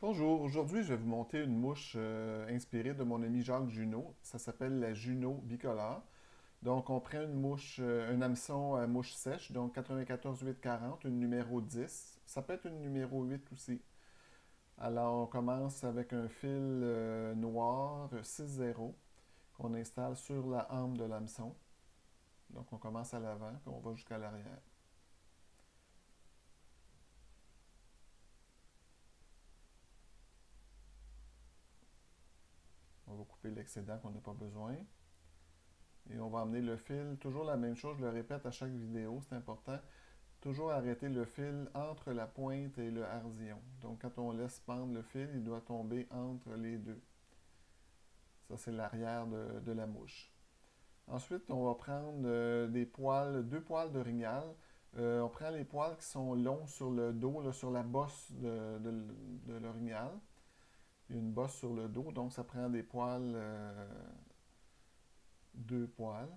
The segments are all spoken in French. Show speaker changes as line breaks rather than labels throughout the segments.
Bonjour, aujourd'hui je vais vous monter une mouche inspirée de mon ami Jacques Junot. Ça s'appelle la Junot bicolore. Donc on prend une mouche, un hameçon à mouche sèche, donc 94-840, une numéro 10. Ça peut être une numéro 8 aussi. Alors on commence avec un fil noir 6-0 qu'on installe sur la hampe de l'hameçon. Donc on commence à l'avant puis on va jusqu'à l'arrière. On va couper l'excédent qu'on n'a pas besoin. Et on va emmener le fil, toujours la même chose, je le répète à chaque vidéo, c'est important. Toujours arrêter le fil entre la pointe et le hardillon. Donc quand on laisse pendre le fil, il doit tomber entre les deux. Ça, c'est l'arrière de la mouche. Ensuite, on va prendre des poils, deux poils d'orignal. On prend les poils qui sont longs sur le dos, là, sur la bosse de l'orignal. Il y a une bosse sur le dos, donc ça prend des poils, deux poils.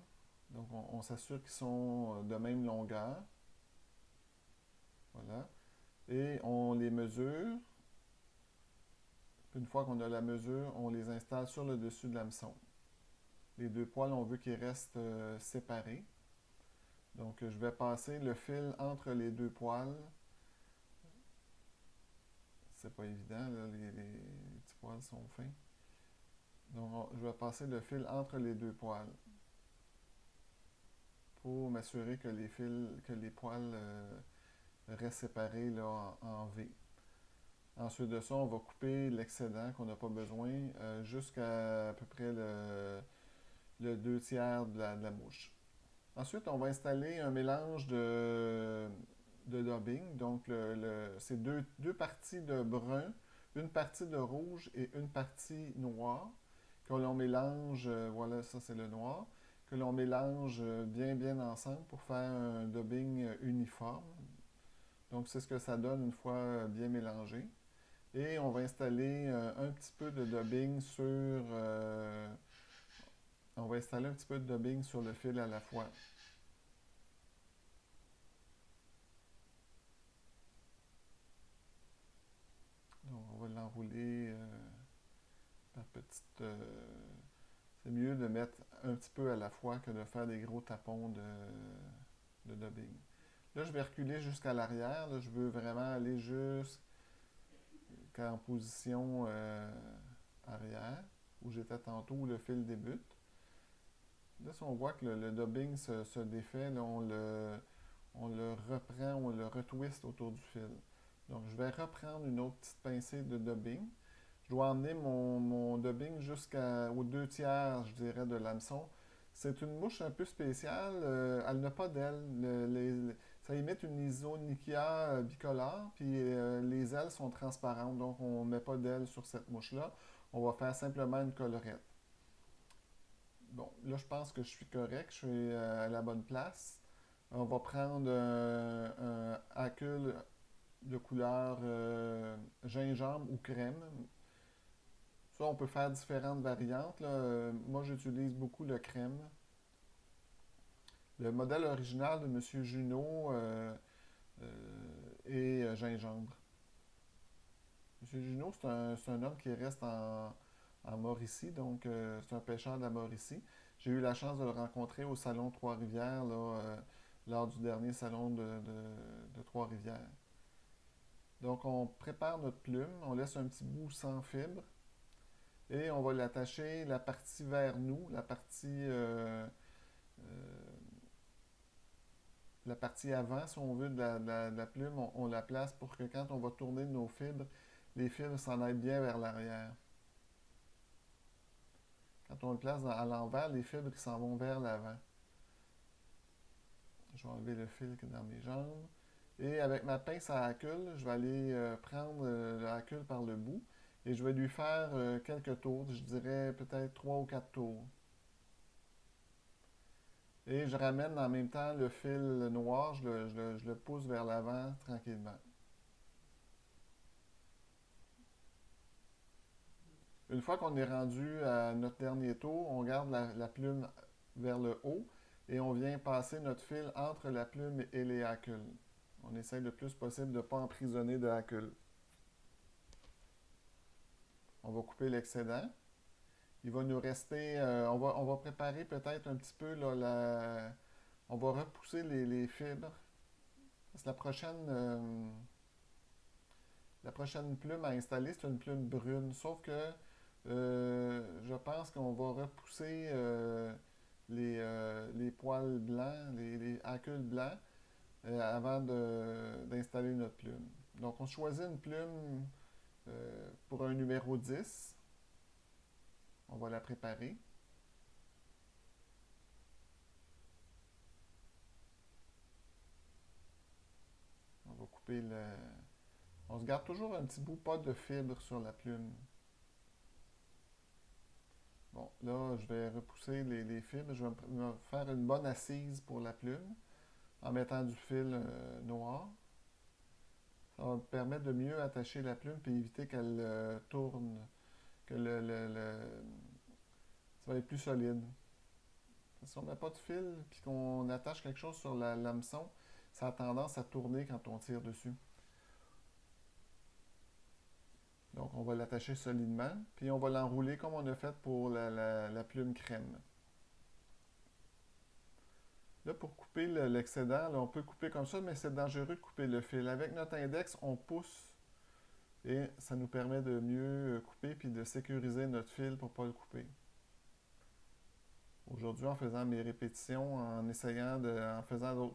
Donc on s'assure qu'ils sont de même longueur. Voilà. Et on les mesure. Une fois qu'on a la mesure, on les installe sur le dessus de l'hameçon. Les deux poils, on veut qu'ils restent séparés. Donc, je vais passer le fil entre les deux poils. C'est pas évident, là, les petits poils sont fins. Donc, je vais passer le fil entre les deux poils pour m'assurer que les fils, que les poils restent séparés là, en V. Ensuite de ça, on va couper l'excédent qu'on n'a pas besoin jusqu'à peu près le 2 tiers de la mouche. Ensuite, on va installer un mélange de dubbing. Donc, c'est deux parties de brun, une partie de rouge et une partie noire que l'on mélange, voilà, ça c'est le noir, que l'on mélange bien ensemble pour faire un dubbing uniforme. Donc, c'est ce que ça donne une fois bien mélangé. Et on va installer un petit peu de dubbing on va installer un petit peu de dubbing sur le fil à la fois. Donc, on va l'enrouler par petites. C'est mieux de mettre un petit peu à la fois que de faire des gros tapons de dubbing. Là, je vais reculer jusqu'à l'arrière. Là, je veux vraiment aller jusqu'en position arrière, où j'étais tantôt, où le fil débute. Là, si on voit que le dubbing se défait, là, on le reprend, on le retwist autour du fil. Donc, je vais reprendre une autre petite pincée de dubbing. Je dois emmener mon dubbing jusqu'aux 2 tiers, je dirais, de l'hameçon. C'est une mouche un peu spéciale. Elle n'a pas d'ailes. Ça imite une isonychia bicolore, puis les ailes sont transparentes, donc on ne met pas d'ailes sur cette mouche-là. On va faire simplement une collerette. Bon, là, je pense que je suis correct, je suis à la bonne place. On va prendre un acule de couleur gingembre ou crème. Ça, on peut faire différentes variantes, là. Moi, j'utilise beaucoup le crème. Le modèle original de Monsieur Junot est gingembre. Monsieur Junot, c'est un homme qui reste en Mauricie, donc c'est un pêcheur de la Mauricie. J'ai eu la chance de le rencontrer au Salon Trois-Rivières, là, lors du dernier salon de Trois-Rivières. Donc, on prépare notre plume, on laisse un petit bout sans fibre et on va l'attacher la partie vers nous, la partie avant, si on veut, de la plume, on la place pour que quand on va tourner nos fibres, les fibres s'en aillent bien vers l'arrière. Quand on le place à l'envers, les fibres s'en vont vers l'avant. Je vais enlever le fil qui est dans mes jambes. Et avec ma pince à acule, je vais aller prendre le acule par le bout et je vais lui faire quelques tours, je dirais peut-être 3 ou 4 tours. Et je ramène en même temps le fil noir, je le pousse vers l'avant tranquillement. Une fois qu'on est rendu à notre dernier tour, on garde la plume vers le haut et on vient passer notre fil entre la plume et les acules. On essaye le plus possible de ne pas emprisonner de acules. On va couper l'excédent. Il va nous rester, on va préparer peut-être un petit peu là, on va repousser les fibres. Parce que la prochaine plume à installer, c'est une plume brune. Sauf que je pense qu'on va repousser les poils blancs, les acules blancs, avant d'installer notre plume. Donc, on choisit une plume pour un numéro 10. On va la préparer. On va couper le... On se garde toujours un petit bout pas de fibre sur la plume. Bon, là, je vais repousser les fibres. Je vais me faire une bonne assise pour la plume en mettant du fil noir. Ça va me permettre de mieux attacher la plume et éviter qu'elle tourne, que ça va être plus solide. Si on ne met pas de fil et qu'on attache quelque chose sur l'hameçon, ça a tendance à tourner quand on tire dessus. Donc, on va l'attacher solidement, puis on va l'enrouler comme on a fait pour la plume crème. Là, pour couper l'excédent, on peut couper comme ça, mais c'est dangereux de couper le fil. Avec notre index, on pousse et ça nous permet de mieux couper puis de sécuriser notre fil pour ne pas le couper. Aujourd'hui, en faisant mes répétitions, en faisant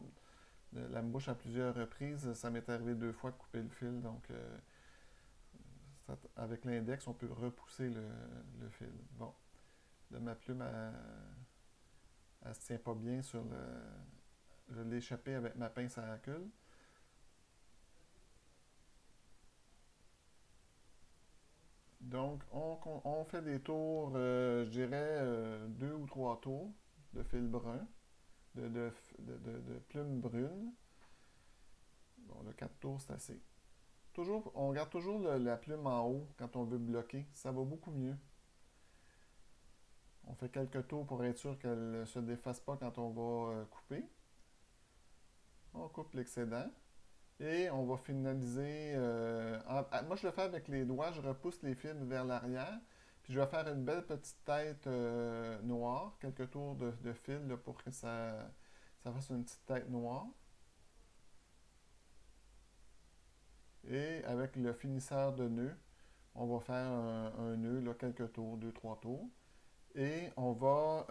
la mouche à plusieurs reprises, ça m'est arrivé 2 fois de couper le fil. Donc, avec l'index, on peut repousser le fil. Bon, là, ma plume, elle se tient pas bien sur le... Je l'ai échappé avec ma pince à acule. Donc, on fait des tours, je dirais 2 ou 3 tours de fil brun, de plume brune. Bon, le 4 tours, c'est assez. Toujours, on garde toujours la plume en haut quand on veut bloquer. Ça va beaucoup mieux. On fait quelques tours pour être sûr qu'elle ne se défasse pas quand on va couper. On coupe l'excédent. Et on va finaliser. Moi, je le fais avec les doigts. Je repousse les fibres vers l'arrière. Puis je vais faire une belle petite tête noire. Quelques tours de fil là, pour que ça fasse une petite tête noire. Et avec le finisseur de nœud, on va faire un nœud, là, quelques tours, 2, 3 tours. Et on va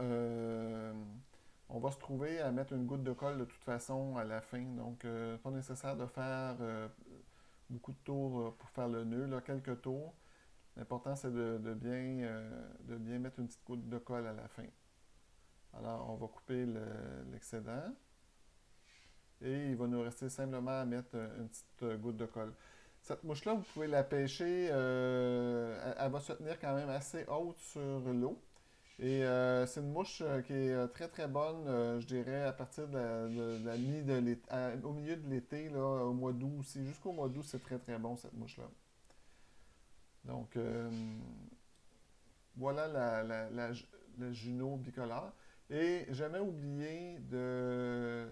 se trouver à mettre une goutte de colle de toute façon à la fin. Donc, pas nécessaire de faire beaucoup de tours pour faire le nœud, là, quelques tours. L'important, c'est de bien mettre une petite goutte de colle à la fin. Alors, on va couper l'excédent. Et il va nous rester simplement à mettre une petite goutte de colle. Cette mouche-là, vous pouvez la pêcher, elle va se tenir quand même assez haute sur l'eau. Et c'est une mouche qui est très très bonne, je dirais, à partir de la mi de l'été, au milieu de l'été, là, au mois d'août aussi. Jusqu'au mois d'août, c'est très très bon cette mouche-là. Donc, voilà le Juno bicolore. Et jamais oublier de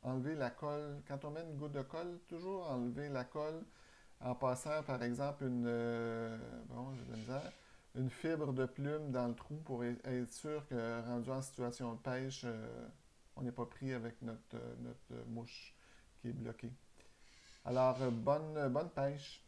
enlever la colle. Quand on met une goutte de colle, toujours enlever la colle en passant, par exemple, bon, j'ai de la misère, une fibre de plume dans le trou pour être sûr que, rendu en situation de pêche, on n'est pas pris avec notre mouche qui est bloquée. Alors, bonne pêche!